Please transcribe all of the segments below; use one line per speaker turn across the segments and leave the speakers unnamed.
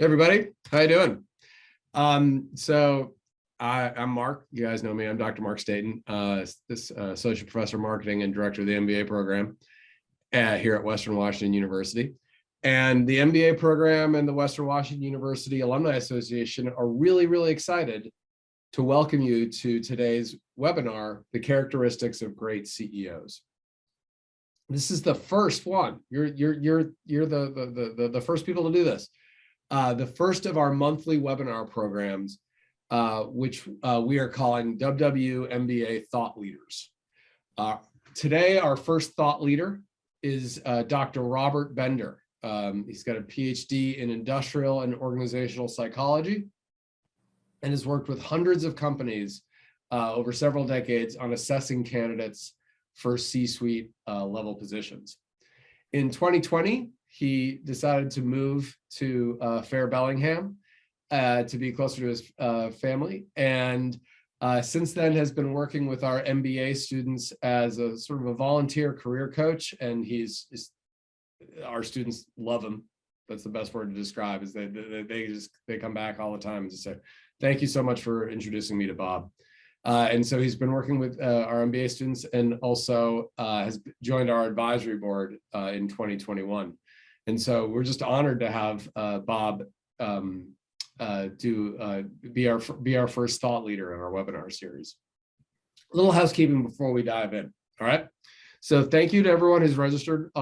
Hey everybody, how you doing? I'm Mark. You guys know me. I'm Dr. Mark Staten, Associate Professor of Marketing and Director of the MBA program here at Western Washington University. And the MBA program and the Western Washington University Alumni Association are really, really excited to welcome you to today's webinar, The Characteristics of Great CEOs. This is the first one. You're the first people to do this. The first of our monthly webinar programs, which we are calling WWU MBA Thought Leaders. Today, our first thought leader is Dr. Robert Bender. He's got a PhD in industrial and organizational psychology and has worked with hundreds of companies over several decades on assessing candidates for C-suite level positions. In 2020, he decided to move to Fair Bellingham to be closer to his family. And since then has been working with our MBA students as a sort of a volunteer career coach. And our students love him. That's the best word to describe, is they come back all the time and just say, thank you so much for introducing me to Bob. And so he's been working with our MBA students and also has joined our advisory board in 2021. And so we're just honored to have Bob be our first thought leader in our webinar series. A little housekeeping before we dive in. All right. So thank you to everyone who's registered,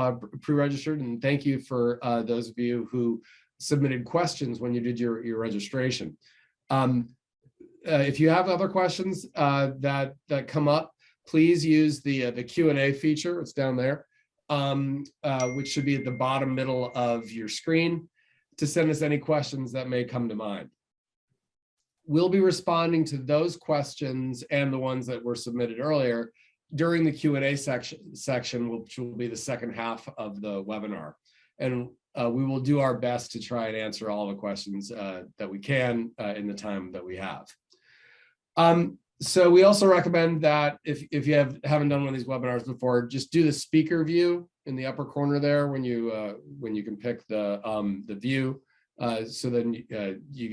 pre-registered, and thank you for those of you who submitted questions when you did your registration. If you have other questions that come up, please use the Q&A feature. It's down there. Which should be at the bottom middle of your screen, to send us any questions that may come to mind. We'll be responding to those questions and the ones that were submitted earlier during the Q&A section, which will be the second half of the webinar. And we will do our best to try and answer all the questions that we can in the time that we have. So we also recommend that if you haven't done one of these webinars before, just do the speaker view in the upper corner there when you can pick the view, so then you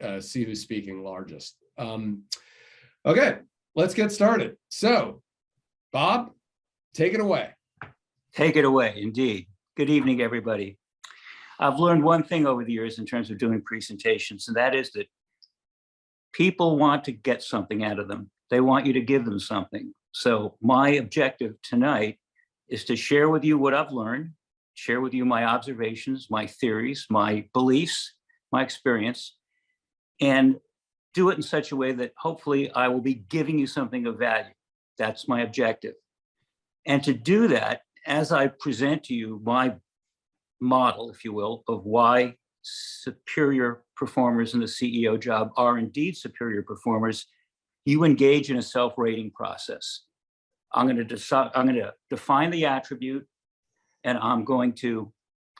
can see who's speaking largest. Okay, let's get started. So, Bob, take it away.
Take it away, indeed. Good evening, everybody. I've learned one thing over the years in terms of doing presentations, and that is that people want to get something out of them. They want you to give them something. So my objective tonight is to share with you what I've learned, share with you my observations, my theories, my beliefs, my experience, and do it in such a way that hopefully I will be giving you something of value. That's my objective. And to do that, as I present to you my model, if you will, of why superior performers in the CEO job are indeed superior performers, you engage in a self-rating process. I'm going to define the attribute, and I'm going to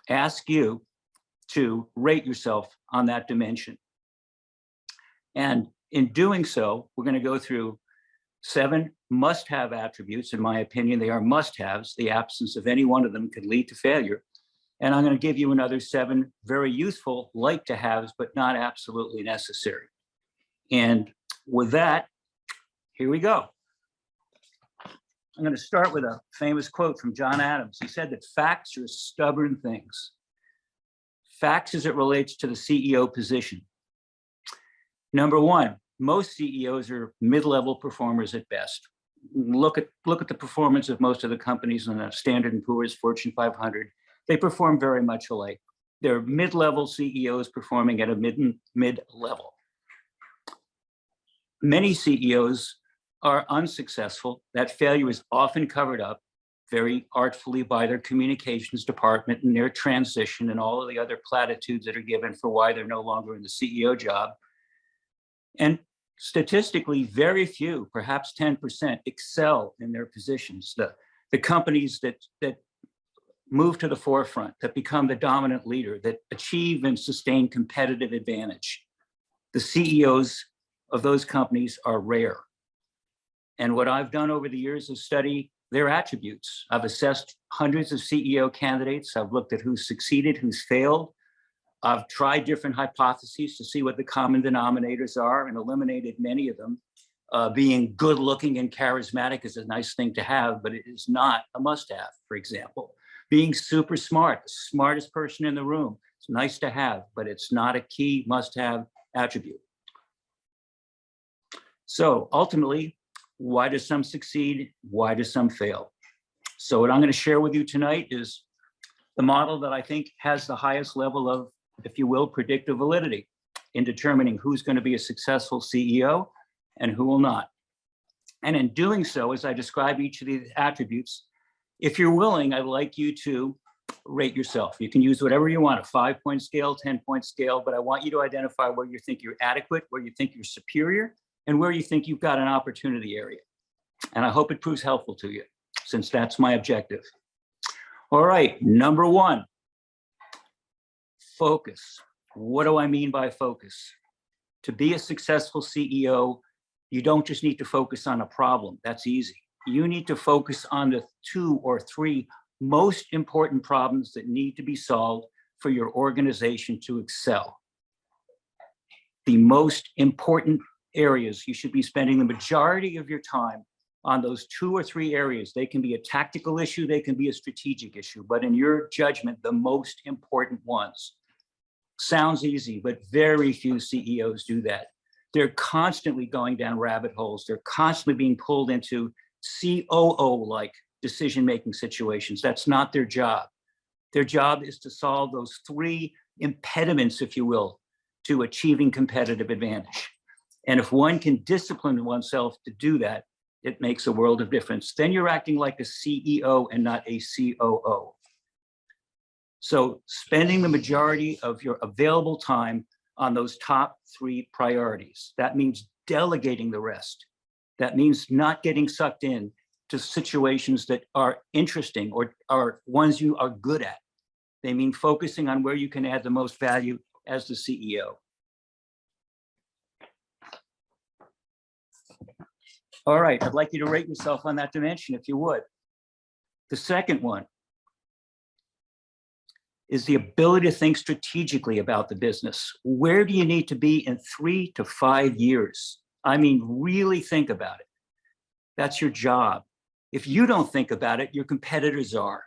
ask you to rate yourself on that dimension. And in doing so, we're going to go through 7 must-have attributes. In my opinion, they are must-haves. The absence of any one of them could lead to failure. And I'm going to give you another 7 very useful like-to-haves, but not absolutely necessary. And with that, here we go. I'm going to start with a famous quote from John Adams. He said that facts are stubborn things. Facts as it relates to the CEO position. Number 1, most CEOs are mid-level performers at best. Look at the performance of most of the companies in the Standard & Poor's Fortune 500. They perform very much alike. They're mid-level CEOs performing at a mid-level. Many CEOs are unsuccessful. That failure is often covered up very artfully by their communications department and their transition and all of the other platitudes that are given for why they're no longer in the CEO job. And statistically, very few, perhaps 10%, excel in their positions. The companies that move to the forefront, that become the dominant leader, that achieve and sustain competitive advantage. The CEOs of those companies are rare. And what I've done over the years is study their attributes. I've assessed hundreds of CEO candidates. I've looked at who's succeeded, who's failed. I've tried different hypotheses to see what the common denominators are and eliminated many of them. Being good looking and charismatic is a nice thing to have, but it is not a must have, for example. Being super smart, the smartest person in the room, it's nice to have, but it's not a key must have attribute. So ultimately, why do some succeed? Why do some fail? So what I'm going to share with you tonight is the model that I think has the highest level of, if you will, predictive validity in determining who's going to be a successful CEO and who will not. And in doing so, as I describe each of these attributes, if you're willing, I'd like you to rate yourself. You can use whatever you want, a 5-point scale, 10-point scale, but I want you to identify where you think you're adequate, where you think you're superior, and where you think you've got an opportunity area. And I hope it proves helpful to you, since that's my objective. All right, number one, focus. What do I mean by focus? To be a successful CEO, you don't just need to focus on a problem. That's easy. You need to focus on the 2 or 3 most important problems that need to be solved for your organization to excel. The most important areas, you should be spending the majority of your time on those 2 or 3 areas. They can be a tactical issue, they can be a strategic issue, but in your judgment, the most important ones. Sounds easy, but very few CEOs do that. They're constantly going down rabbit holes. They're constantly being pulled into COO-like decision-making situations. That's not their job. Their job is to solve those 3 impediments, if you will, to achieving competitive advantage. And if one can discipline oneself to do that, it makes a world of difference. Then you're acting like a CEO and not a COO. So spending the majority of your available time on those top 3 priorities. That means delegating the rest. That means not getting sucked in to situations that are interesting or are ones you are good at. They mean focusing on where you can add the most value as the CEO. All right, I'd like you to rate yourself on that dimension, if you would. The second one is the ability to think strategically about the business. Where do you need to be in 3 to 5 years? I mean, really think about it. That's your job. If you don't think about it, your competitors are,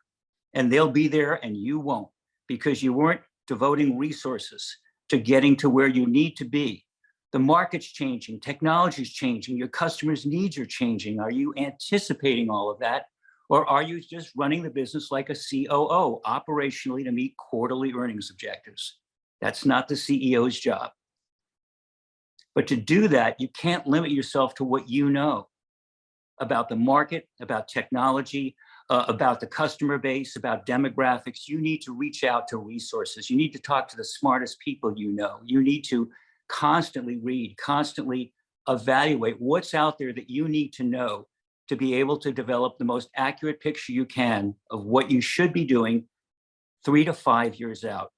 and they'll be there and you won't, because you weren't devoting resources to getting to where you need to be. The market's changing, technology's changing, your customers' needs are changing. Are you anticipating all of that? Or are you just running the business like a COO, operationally to meet quarterly earnings objectives? That's not the CEO's job. But to do that, you can't limit yourself to what you know about the market, about technology, about the customer base, about demographics. You need to reach out to resources. You need to talk to the smartest people you know. You need to constantly read, constantly evaluate what's out there that you need to know to be able to develop the most accurate picture you can of what you should be doing 3 to 5 years out.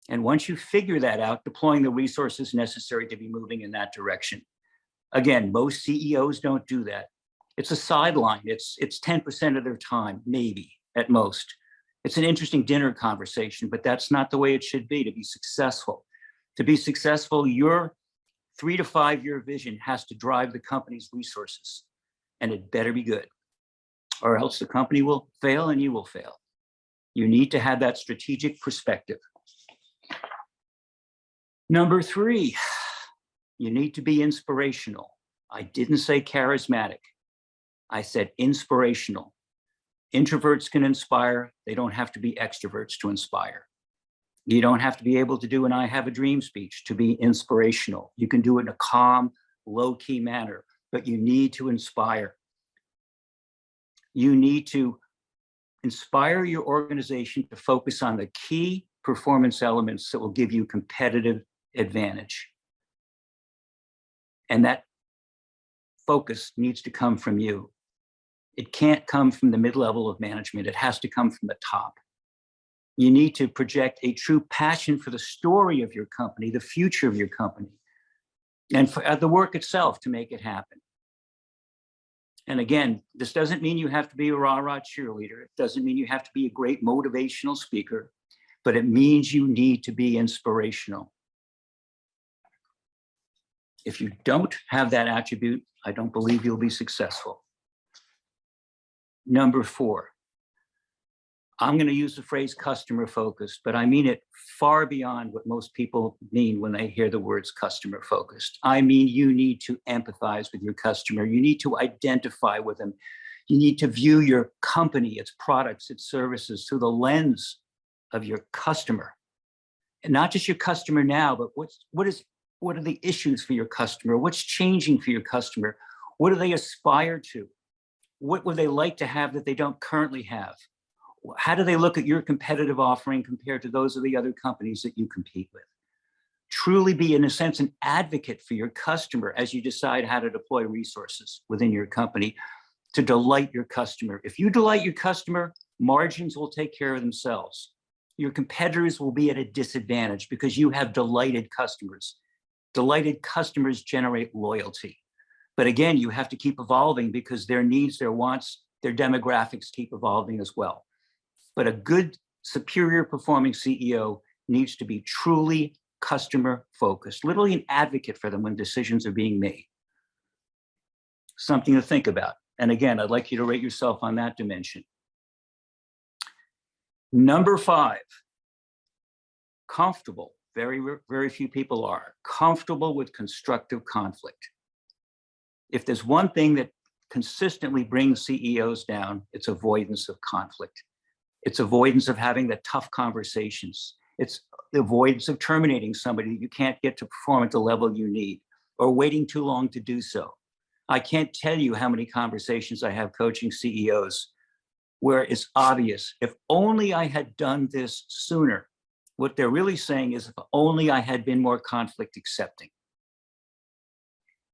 And once you figure that out, deploying the resources necessary to be moving in that direction. Again, most CEOs don't do that. It's a sideline. It's 10% of their time, maybe at most. It's an interesting dinner conversation, but that's not the way it should be to be successful. To be successful, your 3 to 5 year vision has to drive the company's resources, and it better be good, or else the company will fail and you will fail. You need to have that strategic perspective. Number 3, you need to be inspirational. I didn't say charismatic. I said inspirational. Introverts can inspire. They don't have to be extroverts to inspire. You don't have to be able to do an I have a dream speech to be inspirational. You can do it in a calm, low-key manner, but you need to inspire. You need to inspire your organization to focus on the key performance elements that will give you competitive advantage. And that focus needs to come from you. It can't come from the mid-level of management. It has to come from the top. You need to project a true passion for the story of your company, the future of your company, and for the work itself to make it happen. And again, this doesn't mean you have to be a rah-rah cheerleader. It doesn't mean you have to be a great motivational speaker, but it means you need to be inspirational. If you don't have that attribute, I don't believe you'll be successful. Number 4, I'm going to use the phrase customer focused, but I mean it far beyond what most people mean when they hear the words customer focused. I mean, you need to empathize with your customer. You need to identify with them. You need to view your company, its products, its services through the lens of your customer. And not just your customer now, but what are the issues for your customer? What's changing for your customer? What do they aspire to? What would they like to have that they don't currently have? How do they look at your competitive offering compared to those of the other companies that you compete with? Truly be, in a sense, an advocate for your customer as you decide how to deploy resources within your company to delight your customer. If you delight your customer, margins will take care of themselves. Your competitors will be at a disadvantage because you have delighted customers. Delighted customers generate loyalty. But again, you have to keep evolving because their needs, their wants, their demographics keep evolving as well. But a good, superior performing CEO needs to be truly customer focused, literally an advocate for them when decisions are being made. Something to think about. And again, I'd like you to rate yourself on that dimension. Number 5, comfortable. Very few people are comfortable with constructive conflict. If there's one thing that consistently brings CEOs down, it's avoidance of conflict. It's avoidance of having the tough conversations. It's the avoidance of terminating somebody that you can't get to perform at the level you need, or waiting too long to do so. I can't tell you how many conversations I have coaching CEOs where it's obvious, if only I had done this sooner. What they're really saying is, if only I had been more conflict accepting.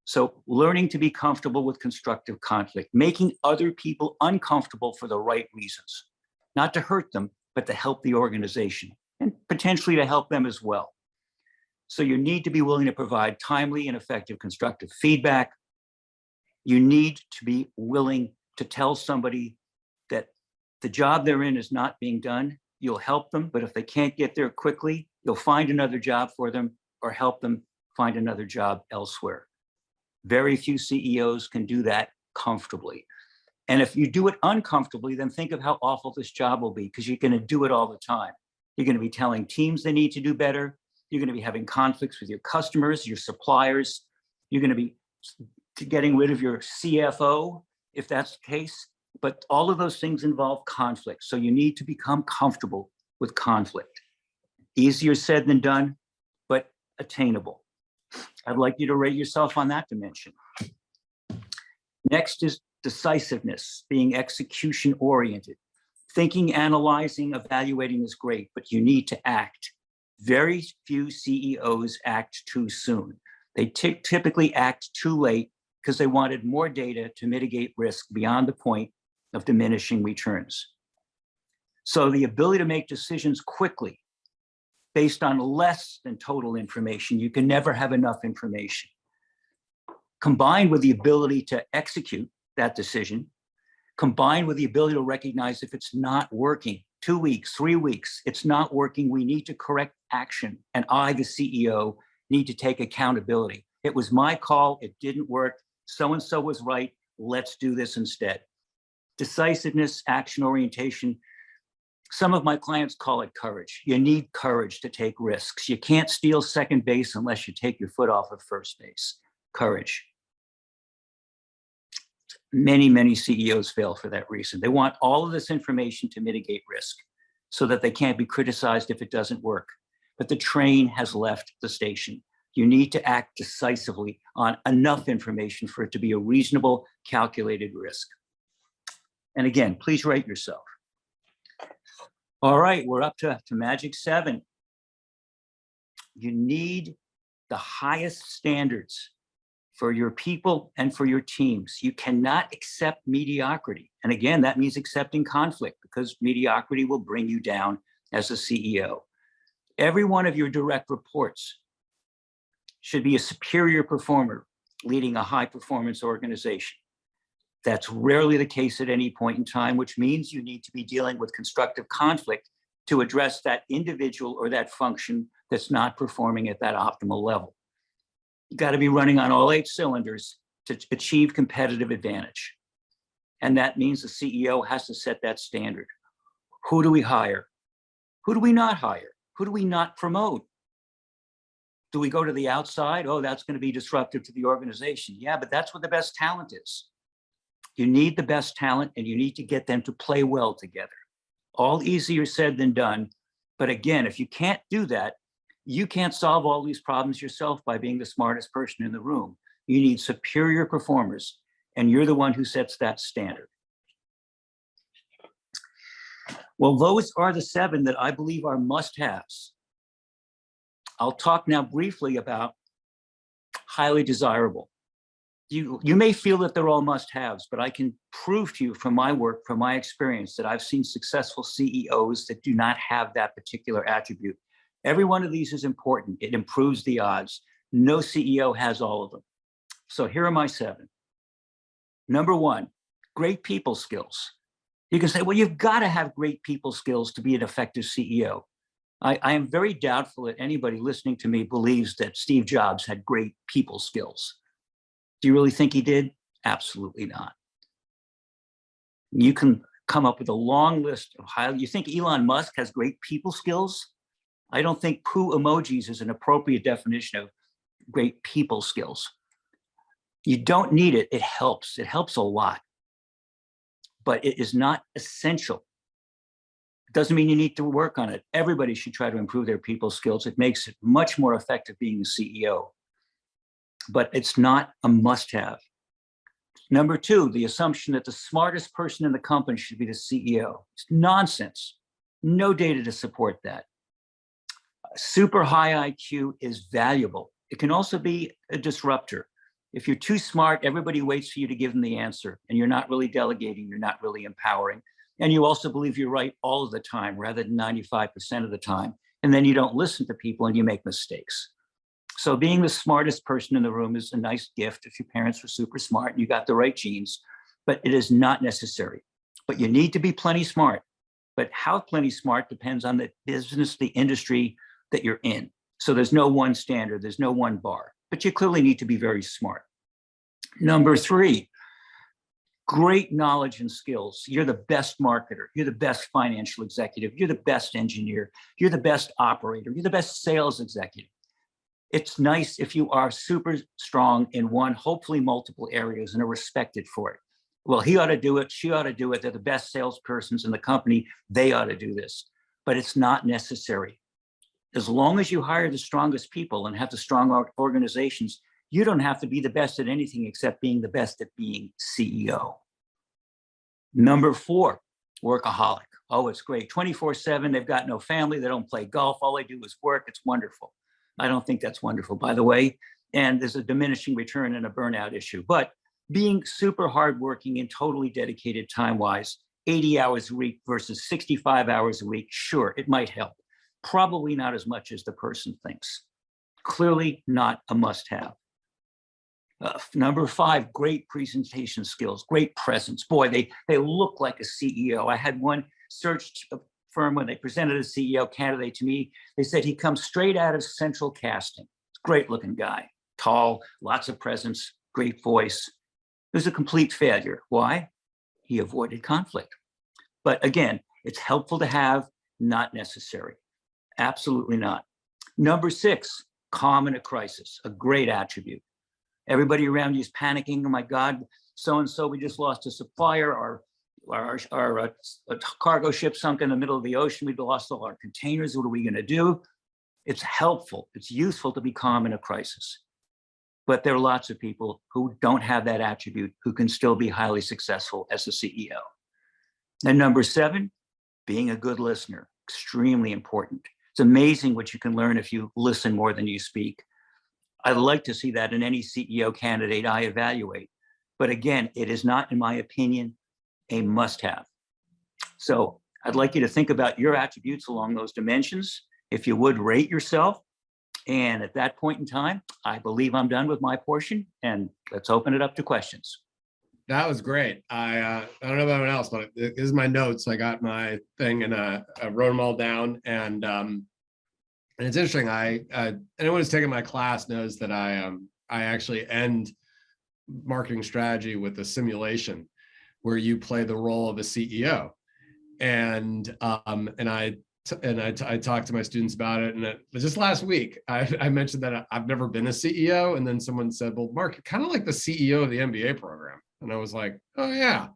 So learning to be comfortable with constructive conflict, making other people uncomfortable for the right reasons, not to hurt them, but to help the organization and potentially to help them as well. So you need to be willing to provide timely and effective constructive feedback. You need to be willing to tell somebody that the job they're in is not being done. You'll help them, but if they can't get there quickly, you'll find another job for them or help them find another job elsewhere. Very few CEOs can do that comfortably. And if you do it uncomfortably, then think of how awful this job will be, because you're going to do it all the time. You're going to be telling teams they need to do better. You're going to be having conflicts with your customers, your suppliers. You're going to be getting rid of your CFO, if that's the case. But all of those things involve conflict. So you need to become comfortable with conflict. Easier said than done, but attainable. I'd like you to rate yourself on that dimension. Next is decisiveness, being execution oriented. Thinking, analyzing, evaluating is great, but you need to act. Very few CEOs act too soon. They typically act too late because they wanted more data to mitigate risk beyond the point of diminishing returns. So the ability to make decisions quickly based on less than total information, you can never have enough information, combined with the ability to execute that decision, combined with the ability to recognize if it's not working, 2 weeks, 3 weeks, it's not working, we need to correct action. And I, the CEO, need to take accountability. It was my call, it didn't work, so-and-so was right, let's do this instead. Decisiveness, action orientation. Some of my clients call it courage. You need courage to take risks. You can't steal second base unless you take your foot off of first base. Courage. Many CEOs fail for that reason. They want all of this information to mitigate risk so that they can't be criticized if it doesn't work. But the train has left the station. You need to act decisively on enough information for it to be a reasonable, calculated risk. And again, please rate yourself. All right, we're up to Magic 7. You need the highest standards for your people and for your teams. You cannot accept mediocrity. And again, that means accepting conflict, because mediocrity will bring you down as a CEO. Every one of your direct reports should be a superior performer leading a high performance organization. That's rarely the case at any point in time, which means you need to be dealing with constructive conflict to address that individual or that function that's not performing at that optimal level. You got to be running on all 8 cylinders to achieve competitive advantage. And that means the CEO has to set that standard. Who do we hire? Who do we not hire? Who do we not promote? Do we go to the outside? Oh, that's going to be disruptive to the organization. Yeah, but that's where the best talent is. You need the best talent and you need to get them to play well together. All easier said than done. But again, if you can't do that, you can't solve all these problems yourself by being the smartest person in the room. You need superior performers, and you're the one who sets that standard. Well, those are the 7 that I believe are must-haves. I'll talk now briefly about highly desirable. You may feel that they're all must-haves, but I can prove to you from my work, from my experience, that I've seen successful CEOs that do not have that particular attribute. Every one of these is important. It improves the odds. No CEO has all of them. So here are my 7. Number 1, great people skills. You can say, well, you've got to have great people skills to be an effective CEO. I am very doubtful that anybody listening to me believes that Steve Jobs had great people skills. Do you really think he did? Absolutely not. You can come up with a long list of you think Elon Musk has great people skills? I don't think poo emojis is an appropriate definition of great people skills. You don't need it. It helps. It helps a lot. But it is not essential. It doesn't mean you need to work on it. Everybody should try to improve their people skills. It makes it much more effective being a CEO. But it's not a must-have. Number 2, the assumption that the smartest person in the company should be the CEO. It's nonsense. No data to support that. Super high IQ is valuable. It can also be a disruptor. If you're too smart, everybody waits for you to give them the answer, and you're not really delegating, you're not really empowering. And you also believe you're right all of the time rather than 95% of the time. And then you don't listen to people and you make mistakes. So being the smartest person in the room is a nice gift if your parents were super smart and you got the right genes, but it is not necessary. But you need to be plenty smart. But how plenty smart depends on the business, the industry that you're in. So there's no one standard, there's no one bar, but you clearly need to be very smart. Number 3, great knowledge and skills. You're the best marketer, you're the best financial executive, you're the best engineer, you're the best operator, you're the best sales executive. It's nice if you are super strong in one, hopefully multiple areas, and are respected for it. Well, he ought to do it, she ought to do it, they're the best salespersons in the company, they ought to do this. But it's not necessary. As long as you hire the strongest people and have the strong organizations, you don't have to be the best at anything except being the best at being CEO. Number 4, workaholic. Oh, it's great. 24/7, they've got no family, they don't play golf, all they do is work, it's wonderful. I don't think that's wonderful, by the way. And there's a diminishing return and a burnout issue. But being super hardworking and totally dedicated time-wise, 80 hours a week versus 65 hours a week, sure, it might help. Probably not as much as the person thinks. Clearly not a must-have. Number 5, great presentation skills, great presence. Boy, they look like a CEO. I had one search firm when they presented a CEO candidate to me. They said he comes straight out of central casting. Great looking guy, tall, lots of presence, great voice. It was a complete failure. Why? He avoided conflict. But again, it's helpful to have, not necessary. Absolutely not. Number 6, calm in a crisis, a great attribute. Everybody around you is panicking. Oh my God, so-and-so, we just lost a supplier. Our cargo ship sunk in the middle of the ocean. We've lost all our containers. What are we going to do? It's helpful. It's useful to be calm in a crisis. But there are lots of people who don't have that attribute who can still be highly successful as a CEO. And number 7, being a good listener, extremely important. It's amazing what you can learn if you listen more than you speak. I'd like to see that in any CEO candidate I evaluate. But again, it is not, in my opinion, a must-have. So I'd like you to think about your attributes along those dimensions. If you would, rate yourself. And at that point in time, I believe I'm done with my portion, and let's open it up to questions.
That was great. I don't know about anyone else, but this is my notes. I got my thing and I wrote them all down. And it's interesting. Anyone who's taken my class knows that I actually end marketing strategy with a simulation where you play the role of a CEO. And I talked to my students about it. And just last week, I mentioned that I've never been a CEO. And then someone said, well, Mark, you're kind of like the CEO of the MBA program. And I was like, oh yeah.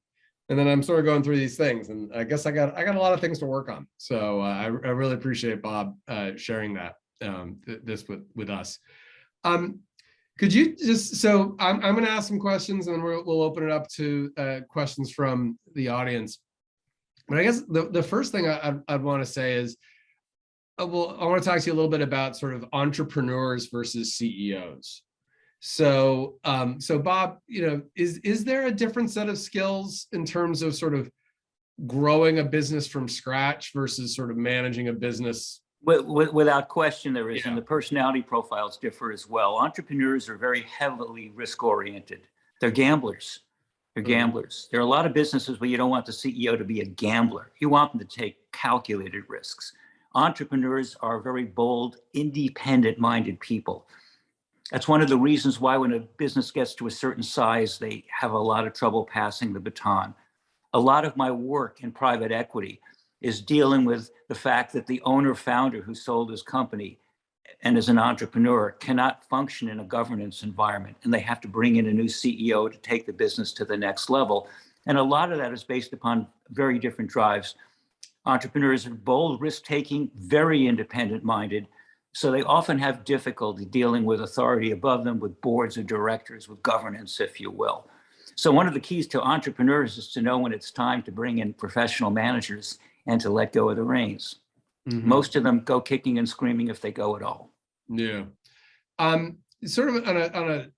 And then I'm sort of going through these things, and I guess I got a lot of things to work on. So I really appreciate Bob sharing that this with us. Could you just, so I'm going to ask some questions, and then we'll open it up to questions from the audience. But I guess the first thing I'd want to say is, well, I want to talk to you a little bit about sort of entrepreneurs versus CEOs. So, Bob, is there a different set of skills in terms of sort of growing a business from scratch versus sort of managing a business?
Without question, there is,
Yeah.
and the personality profiles differ as well. Entrepreneurs are very heavily risk-oriented. They're gamblers. They're gamblers. There are a lot of businesses where you don't want the CEO to be a gambler. You want them to take calculated risks. Entrepreneurs are very bold, independent-minded people. That's one of the reasons why when a business gets to a certain size, they have a lot of trouble passing the baton. A lot of my work in private equity is dealing with the fact that the owner-founder who sold his company and is an entrepreneur cannot function in a governance environment, and they have to bring in a new CEO to take the business to the next level. And a lot of that is based upon very different drives. Entrepreneurs are bold, risk-taking, very independent-minded, so they often have difficulty dealing with authority above them, with boards of directors, with governance, if you will. So one of the keys to entrepreneurs is to know when it's time to bring in professional managers and to let go of the reins. Mm-hmm. Most of them go kicking and screaming if they go at all.
Yeah. Sort of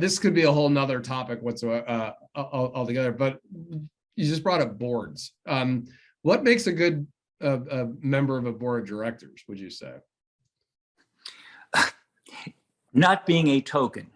this could be a whole nother topic whatsoever altogether, but you just brought up boards. What makes a good a member of a board of directors, would you say?
Not being a token.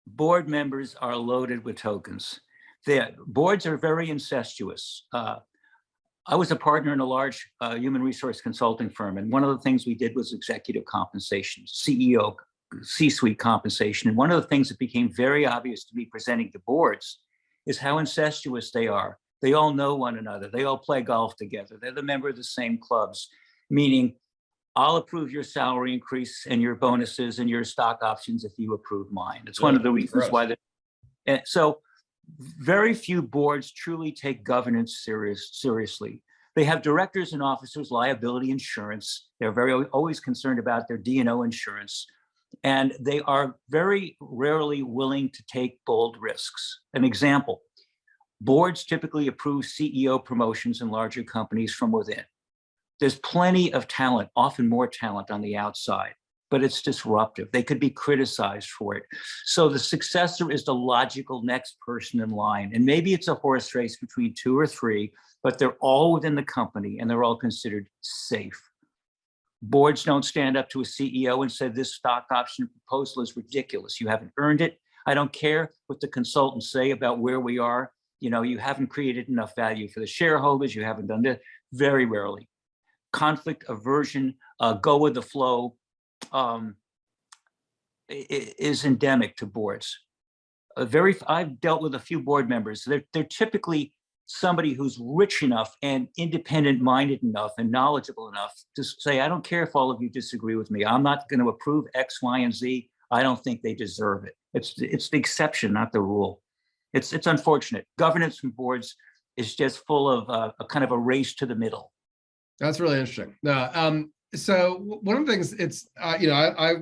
Board members are loaded with tokens. The boards are very incestuous. I was a partner in a large human resource consulting firm, and one of the things we did was executive compensation, CEO, C-suite compensation. And one of the things that became very obvious to me presenting to boards is how incestuous they are. They all know one another. They all play golf together. They're the member of the same clubs, meaning I'll approve your salary increase and your bonuses and your stock options if you approve mine. It's one of the reasons why. So very few boards truly take governance seriously. They have directors and officers liability insurance. They're always concerned about their D&O insurance. And they are very rarely willing to take bold risks. An example. Boards typically approve CEO promotions in larger companies from within. There's plenty of talent, often more talent on the outside, but it's disruptive. They could be criticized for it. So the successor is the logical next person in line. And maybe it's a horse race between 2 or 3, but they're all within the company and they're all considered safe. Boards don't stand up to a CEO and say, this stock option proposal is ridiculous. You haven't earned it. I don't care what the consultants say about where we are. You haven't created enough value for the shareholders. You haven't done that. Very rarely. Conflict, aversion, go with the flow is endemic to boards. I've dealt with a few board members. They're typically somebody who's rich enough and independent-minded enough and knowledgeable enough to say, I don't care if all of you disagree with me. I'm not going to approve X, Y, and Z. I don't think they deserve it. It's the exception, not the rule. It's unfortunate. Governance from boards is just full of a kind of a race to the middle.
That's really interesting. So one of the things I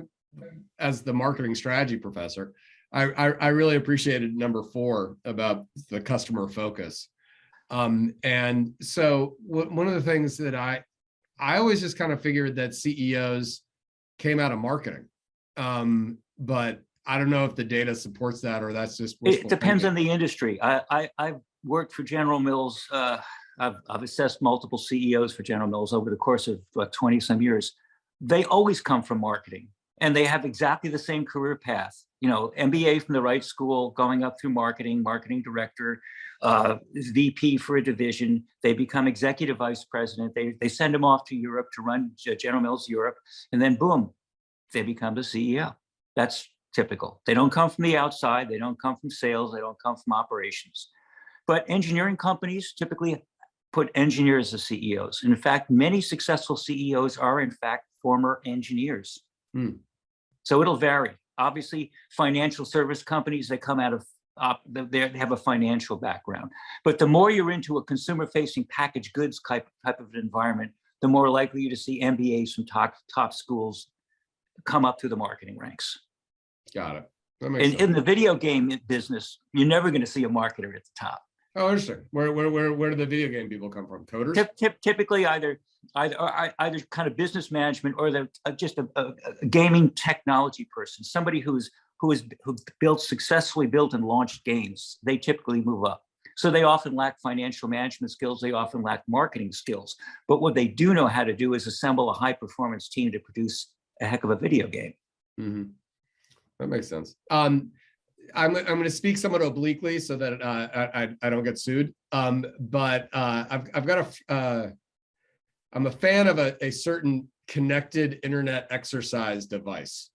as the marketing strategy professor, I really appreciated number 4 about the customer focus. And so one of the things that I always just kind of figured that CEOs came out of marketing, but I don't know if the data supports that or that's just
it depends on the industry. I've worked for General Mills. I've assessed multiple CEOs for General Mills over the course of 20 some years. They always come from marketing. and they have exactly the same career path. You know, MBA from the right school, going up through marketing, marketing director, VP for a division. They become executive vice president. They send them off to Europe to run General Mills Europe, and then boom, they become the CEO. That's typical. They don't come from the outside. They don't come from sales. They don't come from operations. But engineering companies typically put engineers as CEOs. In fact, many successful CEOs are in fact former engineers. So it'll vary. Obviously, financial service companies, they come out of, they have a financial background. But the more you're into a consumer-facing packaged goods type of environment, the more likely you to see MBAs from top schools come up through the marketing ranks.
Got it. That makes sense.
In the video game business, you're never going to see a marketer at the top.
Oh, interesting. Where do the video game people come from? Coders?
Typically either kind of business management, or they're just a gaming technology person, somebody who successfully built and launched games. They typically move up. So they often lack financial management skills. They often lack marketing skills. But what they do know how to do is assemble a high performance team to produce a heck of a video game.
Mm-hmm. That makes sense. I'm going to speak somewhat obliquely so that I don't get sued. But I've got I'm a fan of a certain connected internet exercise device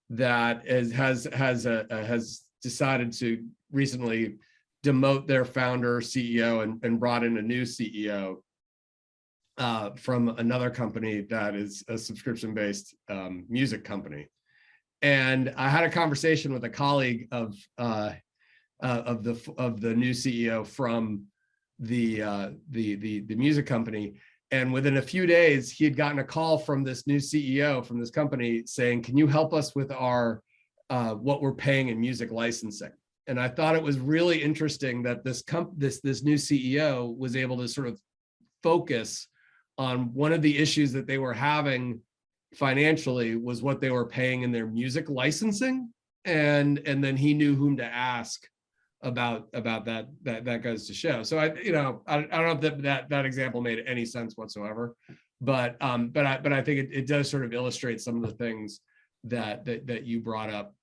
that has decided to recently demote their founder, CEO, and brought in a new CEO from another company that is a subscription-based music company. And I had a conversation with a colleague of the new CEO from the music company, and within a few days, he had gotten a call from this new CEO from this company saying, "Can you help us with our what we're paying in music licensing?" And I thought it was really interesting that this new CEO was able to sort of focus on one of the issues that they were having financially was what they were paying in their music licensing, and then he knew whom to ask about that. That goes to show. So I don't know if that example made any sense whatsoever, but I think it does sort of illustrate some of the things that you brought up.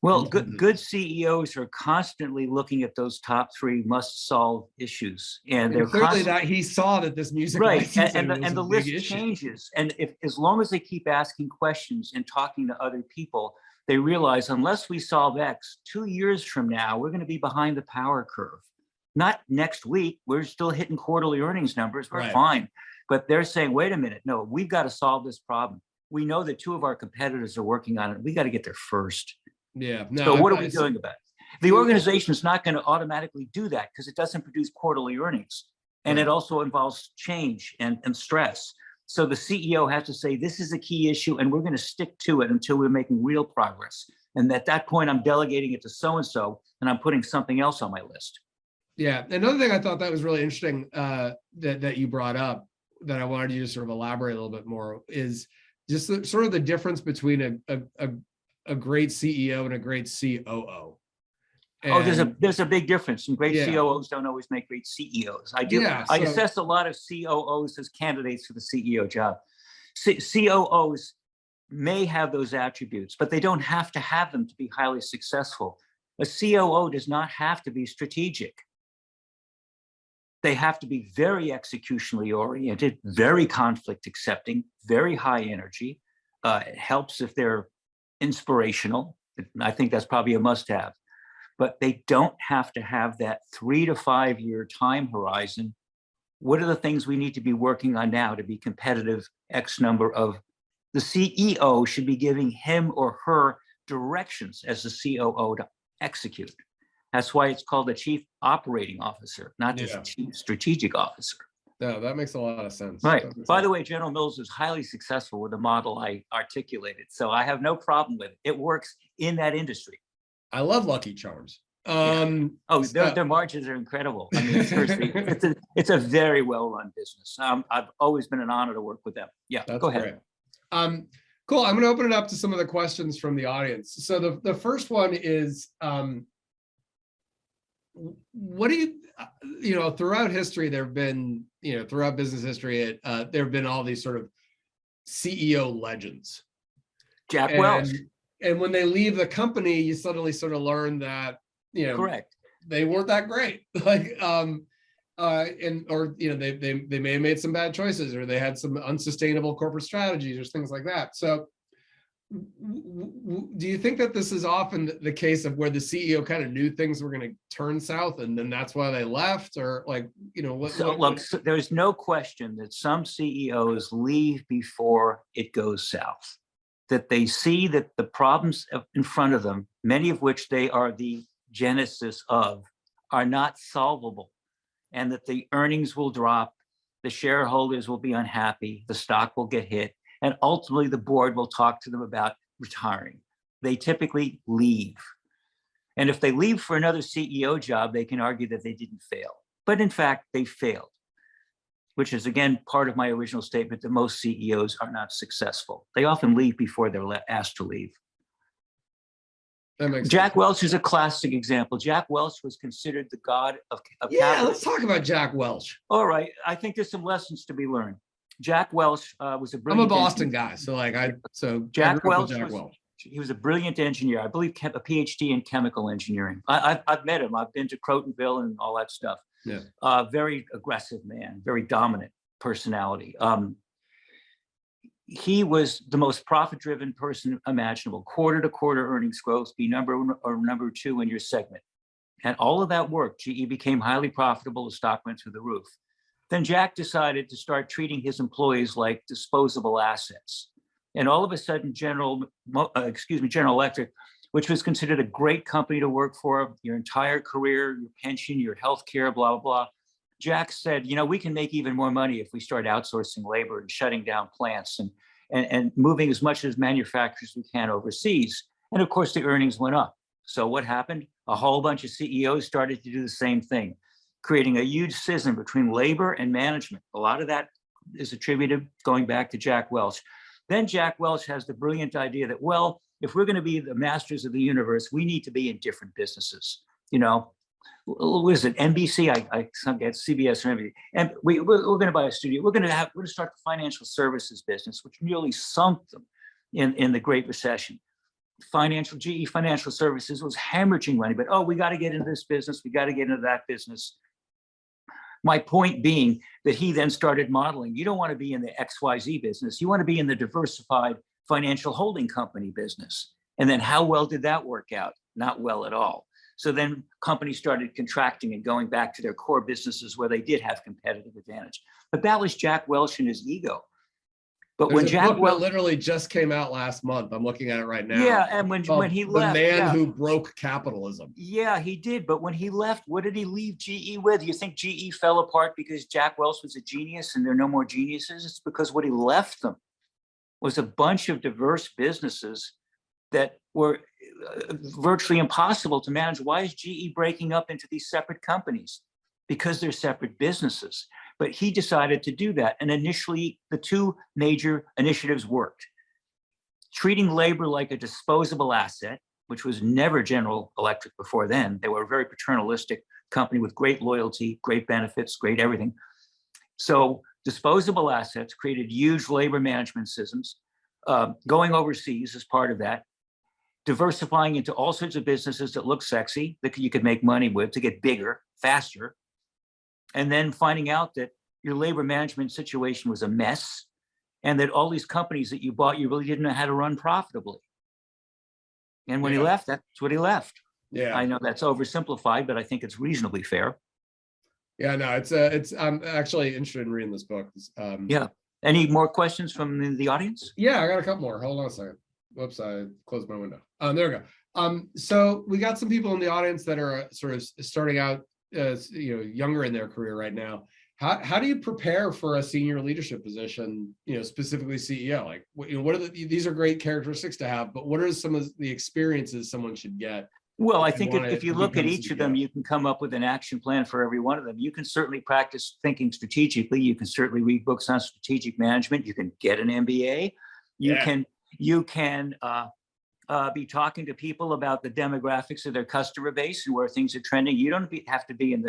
Well, good CEOs are constantly looking at those top three must-solve issues, and they're
clearly that he saw that this music licensing was
and the
a big
list
issue.
Changes. And as long as they keep asking questions and talking to other people, they realize unless we solve X, 2 years from now, we're going to be behind the power curve. Not next week. We're still hitting quarterly earnings numbers. We're fine. But they're saying, wait a minute, no, we've got to solve this problem. We know that two of our competitors are working on it. We got to get there first.
Yeah. No,
so what are we doing about it? The organization is not going to automatically do that because it doesn't produce quarterly earnings. And it also involves change and stress. So the CEO has to say, this is a key issue and we're going to stick to it until we're making real progress. And at that point, I'm delegating it to so-and-so and I'm putting something else on my list.
Yeah. Another thing I thought that was really interesting that you brought up that I wanted you to sort of elaborate a little bit more is just sort of the difference between a great CEO and a great COO. And
there's a big difference, and great COOs don't always make great CEOs. I assess a lot of COOs as candidates for the CEO job. COOs may have those attributes, but they don't have to have them to be highly successful. A COO does not have to be strategic. They have to be very executionally oriented, very conflict accepting, very high energy. It helps if they're inspirational. I think that's probably a must-have, but they don't have to have that 3 to 5 year time horizon. What are the things we need to be working on now to be competitive? X number of the CEO should be giving him or her directions as the COO to execute. That's why it's called a chief operating officer, not just chief strategic officer.
No, that makes a lot of sense.
Right. By the way, General Mills is highly successful with the model I articulated, so I have no problem with it. It works in that industry.
I love Lucky Charms.
Their margins are incredible. I mean, seriously, it's a very well-run business. I've always been an honor to work with them. Yeah, go ahead.
Great. Cool. I'm going to open it up to some of the questions from the audience. So the first one is, what do you throughout history, there have been, throughout business history, there have been all these sort of CEO legends.
Jack Welch.
And when they leave the company, you suddenly sort of learn that,
Correct.
they weren't that great. Like, or they may have made some bad choices, or they had some unsustainable corporate strategies or things like that. So do you think that this is often the case of where the CEO kind of knew things were going to turn south and then that's why they left? Or like,
So there's no question that some CEOs leave before it goes south, that they see that the problems in front of them, many of which they are the genesis of, are not solvable, and that the earnings will drop, the shareholders will be unhappy, the stock will get hit, and ultimately the board will talk to them about retiring. They typically leave. And if they leave for another CEO job, they can argue that they didn't fail. But in fact, they failed, which is, again, part of my original statement that most CEOs are not successful. They often leave before they're asked to leave.
That makes
Jack
sense.
Welch is a classic example. Jack Welch was considered the god of
Yeah,
capital.
let's talk about Jack Welch.
All right, I think there's some lessons to be learned. Jack Welch was a
I'm a
brilliant
Boston guy, so like I grew up
Jack
with
Welch he was a brilliant engineer. I believe a PhD in chemical engineering. I've met him. I've been to Crotonville and all that stuff.
Yeah.
Very aggressive man, very dominant personality. He was the most profit-driven person imaginable. Quarter-to-quarter earnings growth, be number one or number two in your segment. And all of that worked. GE became highly profitable. The stock went through the roof. Then Jack decided to start treating his employees like disposable assets. And all of a sudden, General Electric, which was considered a great company to work for, your entire career, your pension, your health care, blah, blah, blah. Jack said, we can make even more money if we start outsourcing labor and shutting down plants and moving as much as manufacturers we can overseas. And of course, the earnings went up. So what happened? A whole bunch of CEOs started to do the same thing, creating a huge schism between labor and management. A lot of that is attributed going back to Jack Welch. Then Jack Welch has the brilliant idea that, well, if we're going to be the masters of the universe, we need to be in different businesses. What is it? NBC? I get CBS or NBC. And we're going to buy a studio. We're going to start the financial services business, which nearly sunk them in the Great Recession. GE Financial Services was hemorrhaging money, but we got to get into this business. We got to get into that business. My point being that he then started modeling. You don't want to be in the XYZ business. You want to be in the diversified financial holding company business. And then how well did that work out? Not well at all. So then companies started contracting and going back to their core businesses where they did have competitive advantage. But that was Jack Welch and his ego. But
There's
when Jack Welch
literally just came out last month, I'm looking at it right now.
Yeah, and when he left,
the man who broke capitalism.
Yeah, he did. But when he left, what did he leave GE with? You think GE fell apart because Jack Welch was a genius and there are no more geniuses? It's because what he left them was a bunch of diverse businesses that were virtually impossible to manage. Why is GE breaking up into these separate companies? Because they're separate businesses. But he decided to do that. And initially, the two major initiatives worked. Treating labor like a disposable asset, which was never General Electric before then. They were a very paternalistic company with great loyalty, great benefits, great everything. So disposable assets created huge labor management systems, going overseas as part of that, diversifying into all sorts of businesses that look sexy, that you could make money with to get bigger, faster, and then finding out that your labor management situation was a mess and that all these companies that you bought, you really didn't know how to run profitably. And when he left, that's what he left.
Yeah,
I know that's oversimplified, but I think it's reasonably fair.
Yeah, no, I'm actually interested in reading this book.
Yeah. Any more questions from the audience?
Yeah, I got a couple more. Hold on a second. Whoops, I closed my window. There we go. So we got some people in the audience that are sort of starting out, younger in their career right now. How do you prepare for a senior leadership position? Specifically CEO. Like, what are these are great characteristics to have, but what are some of the experiences someone should get?
Well, I think if you look at each of them, you can come up with an action plan for every one of them. You can certainly practice thinking strategically. You can certainly read books on strategic management. You can get an MBA. You can be talking to people about the demographics of their customer base and where things are trending. You don't have to be in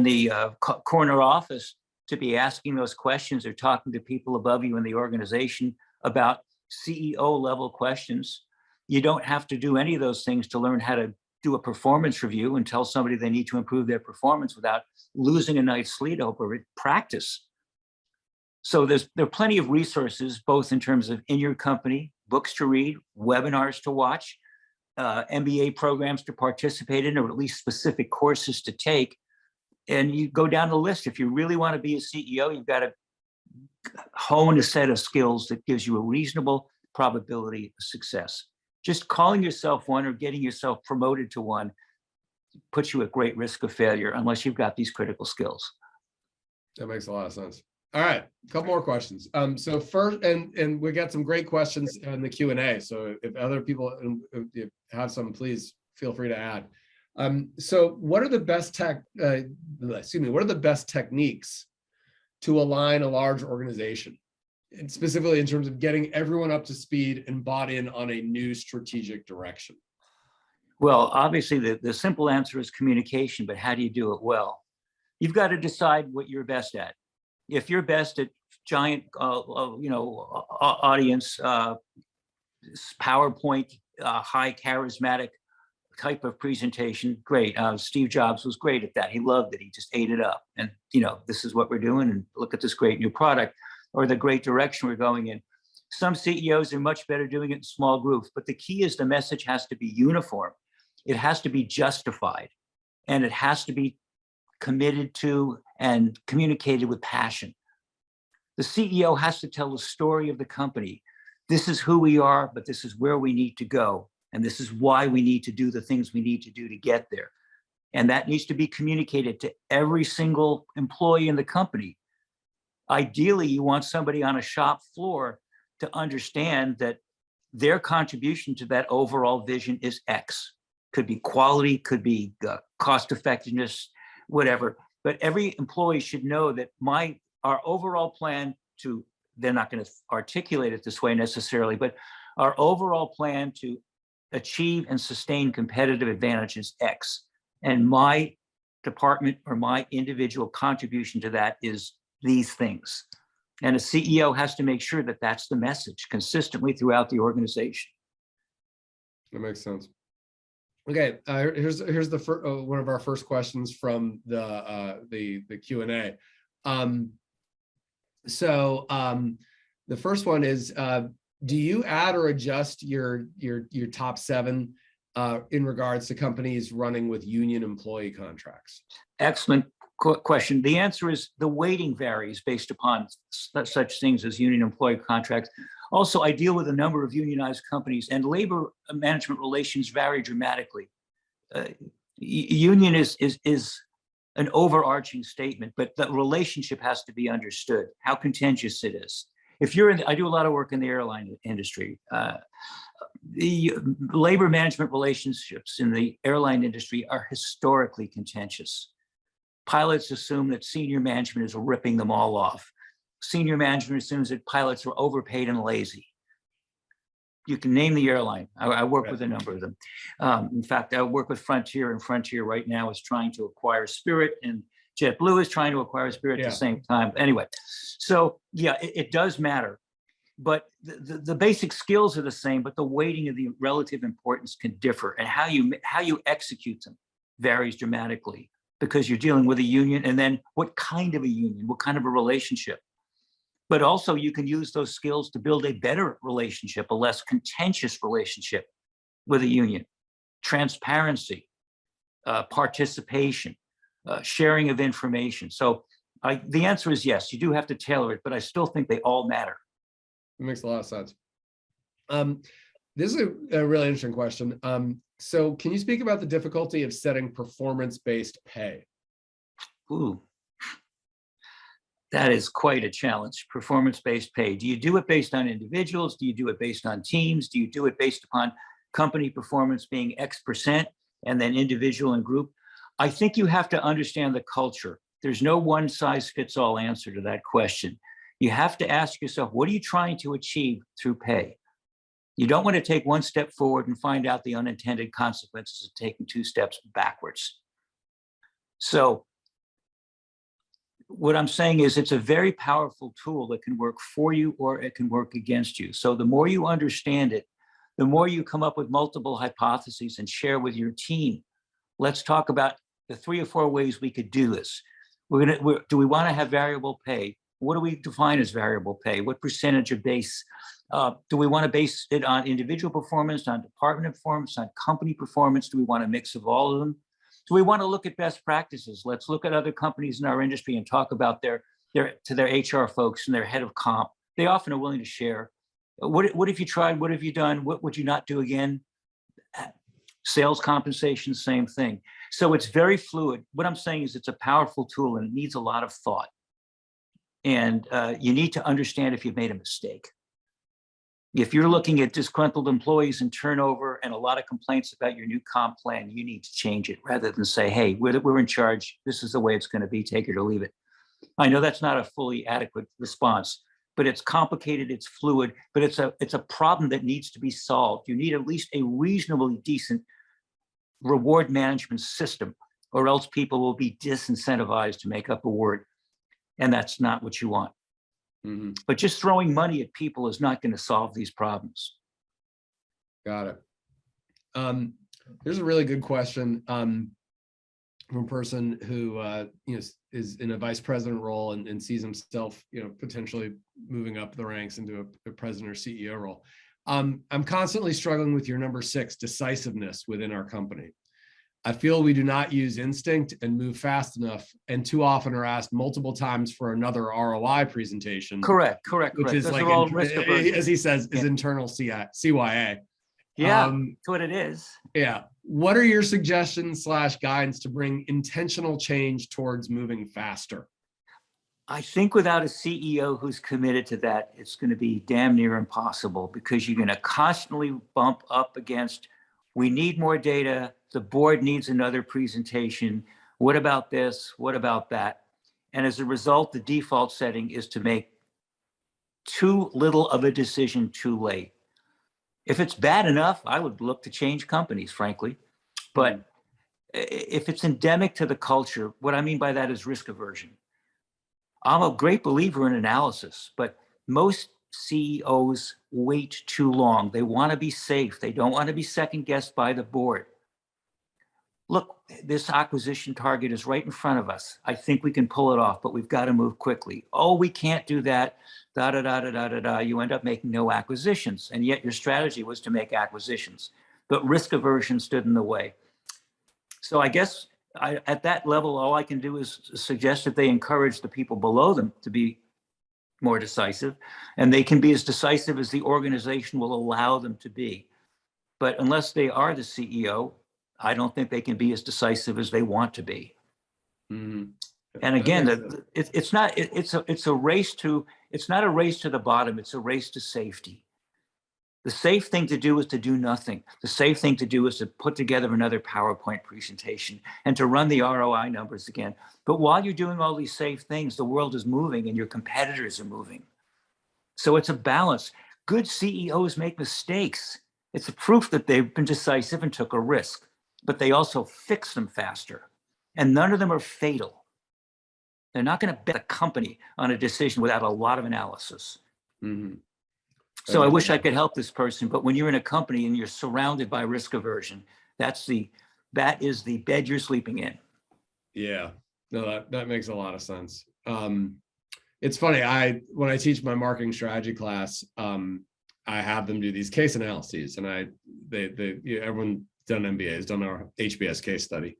the corner office to be asking those questions or talking to people above you in the organization about CEO level questions. You don't have to do any of those things to learn how to do a performance review and tell somebody they need to improve their performance without losing a night's sleep over it. Practice. So there are plenty of resources, both in terms of in your company, books to read, webinars to watch, MBA programs to participate in, or at least specific courses to take. And you go down the list. If you really want to be a CEO, you've got to hone a set of skills that gives you a reasonable probability of success. Just calling yourself one or getting yourself promoted to one puts you at great risk of failure unless you've got these critical skills.
That makes a lot of sense. All right, a couple more questions. So first, and we got some great questions in the Q&A. So if other people have some, please feel free to add. So what are the best what are the best techniques to align a large organization, and specifically in terms of getting everyone up to speed and bought in on a new strategic direction?
Well, obviously the simple answer is communication, but how do you do it well? You've got to decide what you're best at. If you're best at giant, audience, PowerPoint, high charismatic type of presentation, great. Steve Jobs was great at that. He loved it. He just ate it up. And, this is what we're doing. And look at this great new product, or the great direction we're going in. Some CEOs are much better doing it in small groups, but the key is the message has to be uniform. It has to be justified, and it has to be committed to and communicated with passion. The CEO has to tell the story of the company. This is who we are, but this is where we need to go. And this is why we need to do the things we need to do to get there. And that needs to be communicated to every single employee in the company. Ideally, you want somebody on a shop floor to understand that their contribution to that overall vision is X. Could be quality, could be cost effectiveness, whatever. But every employee should know that our overall plan they're not going to articulate it this way necessarily, but our overall plan to achieve and sustain competitive advantage is X. And my department or my individual contribution to that is these things. And a CEO has to make sure that that's the message consistently throughout the organization.
That makes sense. Okay, here's the one of our first questions from the Q&A. The first one is, do you add or adjust your top 7 in regards to companies running with union employee contracts?
Excellent question. The answer is the weighting varies based upon such things as union employee contracts. Also, I deal with a number of unionized companies, and labor management relations vary dramatically. Union is an overarching statement, but the relationship has to be understood, how contentious it is. I do a lot of work in the airline industry. The labor management relationships in the airline industry are historically contentious. Pilots assume that senior management is ripping them all off. Senior management assumes that pilots are overpaid and lazy. You can name the airline. I work with a number of them. In fact, I work with Frontier, and Frontier right now is trying to acquire Spirit, and JetBlue is trying to acquire Spirit at the same time. Anyway, so yeah, it does matter. But the basic skills are the same, but the weighting of the relative importance can differ, and how you execute them varies dramatically, because you're dealing with a union, and then what kind of a union, what kind of a relationship. But also you can use those skills to build a better relationship, a less contentious relationship with a union. Transparency, participation, sharing of information. So the answer is yes, you do have to tailor it, but I still think they all matter.
It makes a lot of sense. This is a really interesting question. So can you speak about the difficulty of setting performance-based pay?
Ooh, that is quite a challenge, performance-based pay. Do you do it based on individuals? Do you do it based on teams? Do you do it based upon company performance being X% and then individual and group? I think you have to understand the culture. There's no one size fits all answer to that question. You have to ask yourself, what are you trying to achieve through pay? You don't want to take one step forward and find out the unintended consequences of taking 2 steps backwards. So what I'm saying is it's a very powerful tool that can work for you or it can work against you. So the more you understand it, the more you come up with multiple hypotheses and share with your team. Let's talk about the 3 or 4 ways we could do this. Do we want to have variable pay? What do we define as variable pay? What percentage of base? Do we want to base it on individual performance, on department performance, on company performance? Do we want a mix of all of them? Do we want to look at best practices? Let's look at other companies in our industry and talk about their HR folks and their head of comp. They often are willing to share. What have you tried? What have you done? What would you not do again? Sales compensation, same thing. So it's very fluid. What I'm saying is it's a powerful tool and it needs a lot of thought. And you need to understand if you've made a mistake. If you're looking at disgruntled employees and turnover and a lot of complaints about your new comp plan, you need to change it rather than say, hey, we're in charge. This is the way it's going to be. Take it or leave it. I know that's not a fully adequate response, but it's complicated, it's fluid, but it's a problem that needs to be solved. You need at least a reasonably decent reward management system, or else people will be disincentivized to make up a word. And that's not what you want. Mm-hmm. But just throwing money at people is not going to solve these problems.
Got it. There's a really good question from a person who is in a vice president role and sees himself potentially moving up the ranks into a president or CEO role. I'm constantly struggling with your number 6, decisiveness within our company. I feel we do not use instinct and move fast enough, and too often are asked multiple times for another ROI presentation.
Correct.
Which is
those
like,
all risk aversion.
As he says, is internal CYA.
Yeah, that's what it is.
Yeah. What are your suggestions / guidance to bring intentional change towards moving faster?
I think without a CEO who's committed to that, it's going to be damn near impossible, because you're going to constantly bump up against, we need more data, the board needs another presentation, what about this, what about that? And as a result, the default setting is to make too little of a decision too late. If it's bad enough, I would look to change companies, frankly. But if it's endemic to the culture, what I mean by that is risk aversion. I'm a great believer in analysis, but most CEOs wait too long. They want to be safe. They don't want to be second guessed by the board. Look, this acquisition target is right in front of us. I think we can pull it off, but we've got to move quickly. Oh, we can't do that. You end up making no acquisitions. And yet your strategy was to make acquisitions, but risk aversion stood in the way. So I guess at that level, all I can do is suggest that they encourage the people below them to be more decisive, and they can be as decisive as the organization will allow them to be. But unless they are the CEO, I don't think they can be as decisive as they want to be. Mm-hmm. And again, it's not a race to the bottom. It's a race to safety. The safe thing to do is to do nothing. The safe thing to do is to put together another PowerPoint presentation and to run the ROI numbers again. But while you're doing all these safe things, the world is moving and your competitors are moving. So it's a balance. Good CEOs make mistakes. It's a proof that they've been decisive and took a risk, but they also fix them faster. And none of them are fatal. They're not going to bet a company on a decision without a lot of analysis. Mm-hmm. So I wish I could help this person, but when you're in a company and you're surrounded by risk aversion, that is the bed you're sleeping in.
Yeah, no, that makes a lot of sense. It's funny, when I teach my marketing strategy class, I have them do these case analyses, and everyone done MBAs, done our HBS case study,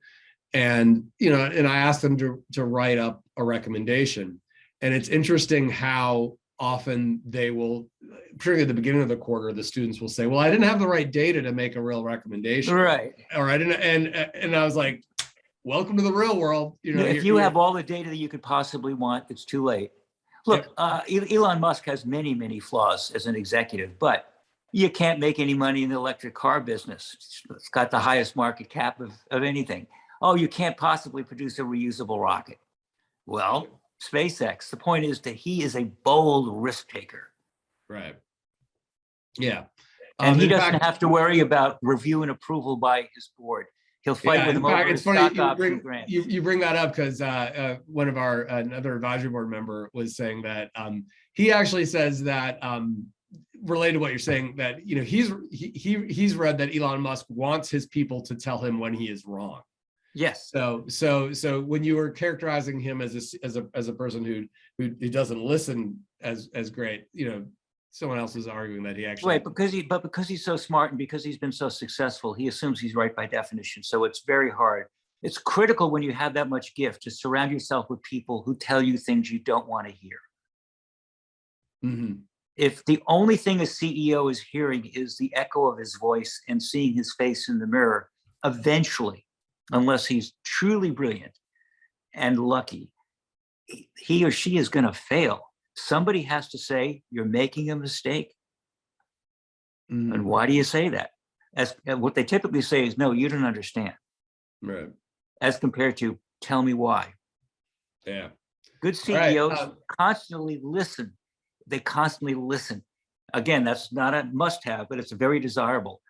and I ask them to write up a recommendation, and it's interesting how often they will, particularly at the beginning of the quarter, the students will say, well, I didn't have the right data to make a real recommendation.
Right.
Or I didn't, and I was like, welcome to the real world.
If you have all the data that you could possibly want, it's too late. Look, Elon Musk has many, many flaws as an executive, but you can't make any money in the electric car business. It's got the highest market cap of anything. Oh, you can't possibly produce a reusable rocket. Well, SpaceX. The point is that he is a bold risk taker.
Right. Yeah.
And he doesn't have to worry about review and approval by his board. He'll fight with
in
him over
fact,
his
it's funny
stock
you
option
bring
grants.
you bring that up because one of our another advisory board member was saying that he actually says that related to what you're saying, that he's read that Elon Musk wants his people to tell him when he is wrong.
Yes.
So when you were characterizing him as a person who doesn't listen as great, someone else is arguing that he actually
Right, because he's so smart and because he's been so successful, he assumes he's right by definition. So it's very hard. It's critical when you have that much gift to surround yourself with people who tell you things you don't want to hear.
Mm-hmm.
If the only thing a CEO is hearing is the echo of his voice and seeing his face in the mirror, eventually, unless he's truly brilliant and lucky, he or she is going to fail. Somebody has to say, you're making a mistake.
Mm-hmm.
And why do you say that? As what they typically say is, no, you don't understand.
Right.
As compared to, tell me why.
Yeah.
Good CEOs constantly listen. They constantly listen. Again, that's not a must-have, but it's very desirable.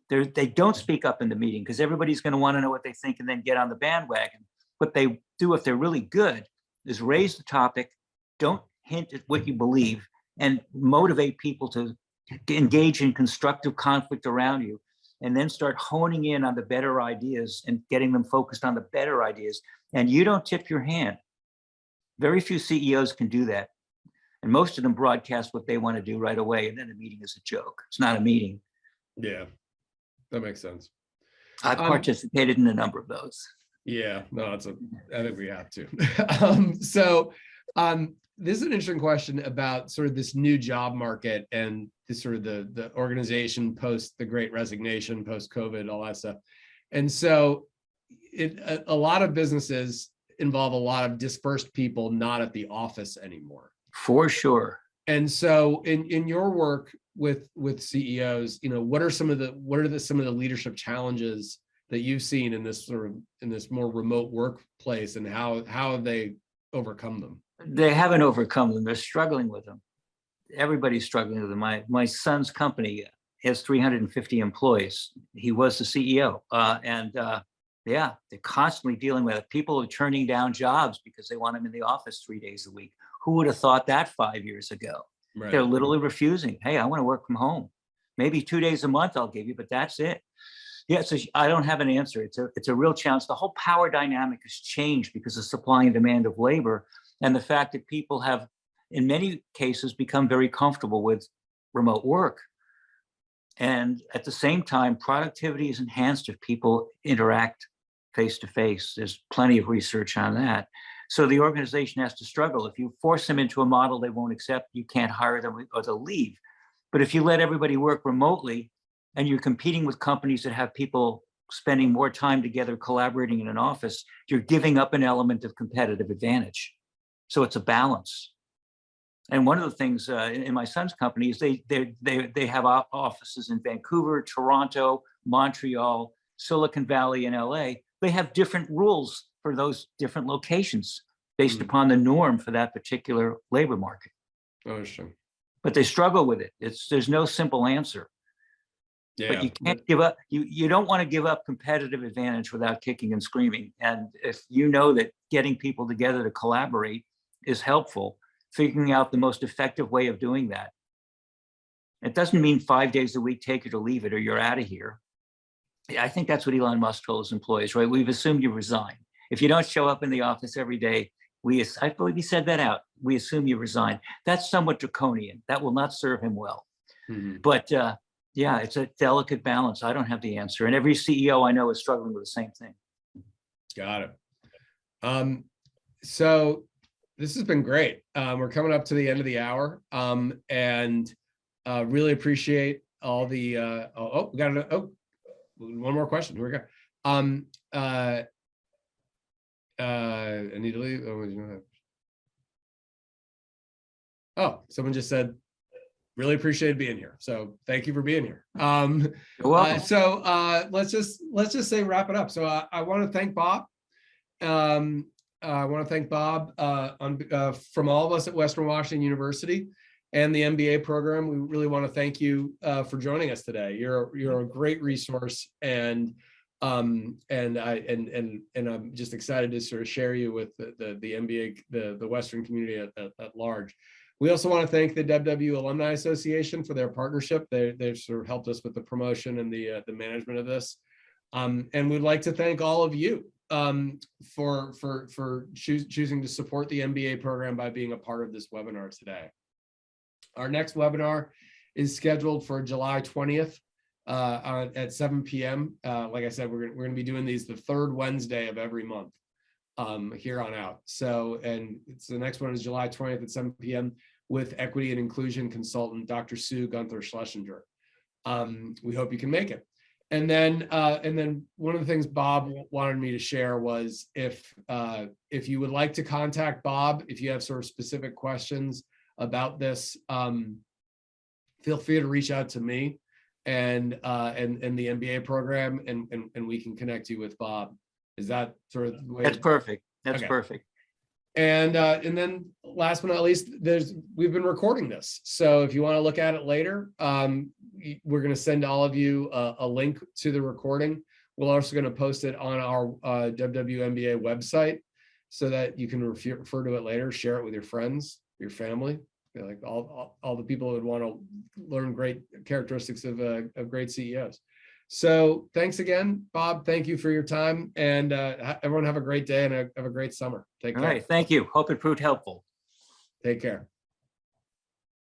They don't speak up in the meeting because everybody's going to want to know what they think and then get on the bandwagon. What they do, if they're really good, is raise the topic, don't hint at what you believe, and motivate people to engage in constructive conflict around you, and then start honing in on the better ideas and getting them focused on the better ideas. And you don't tip your hand. Very few CEOs can do that. And most of them broadcast what they want to do right away. And then the meeting is a joke. It's not a meeting.
Yeah, that makes sense.
I've participated in a number of those.
Yeah, no, I think we have to. This is an interesting question about sort of this new job market and this sort of the organization post the Great Resignation, post COVID, all that stuff. And so a lot of businesses involve a lot of dispersed people not at the office anymore.
For sure.
And so in your work with CEOs, what are some of the leadership challenges that you've seen in this more remote workplace, and how have they overcome them?
They haven't overcome them. They're struggling with them. Everybody's struggling with them. My son's company has 350 employees. He was the CEO. They're constantly dealing with it. People are turning down jobs because they want them in the office 3 days a week. Who would have thought that 5 years ago? Right. They're literally refusing. Hey, I want to work from home. Maybe 2 days a month I'll give you, but that's it. Yeah, so I don't have an answer. It's a real challenge. The whole power dynamic has changed because of supply and demand of labor, and the fact that people have, in many cases, become very comfortable with remote work. And at the same time, productivity is enhanced if people interact face-to-face. There's plenty of research on that. So the organization has to struggle. If you force them into a model they won't accept, you can't hire them or they'll leave. But if you let everybody work remotely and you're competing with companies that have people spending more time together collaborating in an office, you're giving up an element of competitive advantage. So it's a balance. And one of the things in my son's company is they have offices in Vancouver, Toronto, Montreal, Silicon Valley, and LA. They have different rules for those different locations based upon the norm for that particular labor market.
Oh, sure.
But they struggle with it. There's no simple answer. Yeah. But you can't give up. You don't want to give up competitive advantage without kicking and screaming. And if you know that getting people together to collaborate is helpful, figuring out the most effective way of doing that. It doesn't mean 5 days a week, take it or leave it, or you're out of here. I think that's what Elon Musk told his employees, right? We've assumed you resign. If you don't show up in the office every day, I believe he said that out. We assume you resign. That's somewhat draconian. That will not serve him well. Mm-hmm. But yeah, it's a delicate balance. I don't have the answer. And every CEO I know is struggling with the same thing.
Got it. So this has been great. We're coming up to the end of the hour, and really appreciate all the. We got one more question. Here we go. I need to leave. Oh, someone just said, really appreciated being here. So thank you for being here. You're welcome. Let's just say wrap it up. So I want to thank Bob. I want to thank Bob from all of us at Western Washington University and the MBA program. We really want to thank you for joining us today. You're a great resource, and And I'm just excited to sort of share you with the MBA, the Western community at large. We also want to thank the WWU Alumni Association for their partnership. They've sort of helped us with the promotion and the management of this. And we'd like to thank all of you for choosing to support the MBA program by being a part of this webinar today. Our next webinar is scheduled for July 20th at 7 p.m. Like I said, we're going to be doing these the third Wednesday of every month here on out. So, and it's the next one is July 20th at 7 p.m. with equity and inclusion consultant, Dr. Sue Gunther Schlesinger. We hope you can make it. And then one of the things Bob wanted me to share was if you would like to contact Bob, if you have sort of specific questions about this, feel free to reach out to me and the MBA program, and we can connect you with Bob. Is that sort of the way?
That's perfect. That's
okay.
Perfect.
And then last but not least, we've been recording this. So if you want to look at it later, we're going to send all of you a link to the recording. We're also going to post it on our WWU MBA website so that you can refer to it later, share it with your friends, your family, like all the people who would want to learn great characteristics of great CEOs. So thanks again, Bob. Thank you for your time, and everyone have a great day and have a great summer. Take care.
All right. Thank you. Hope it proved helpful.
Take care.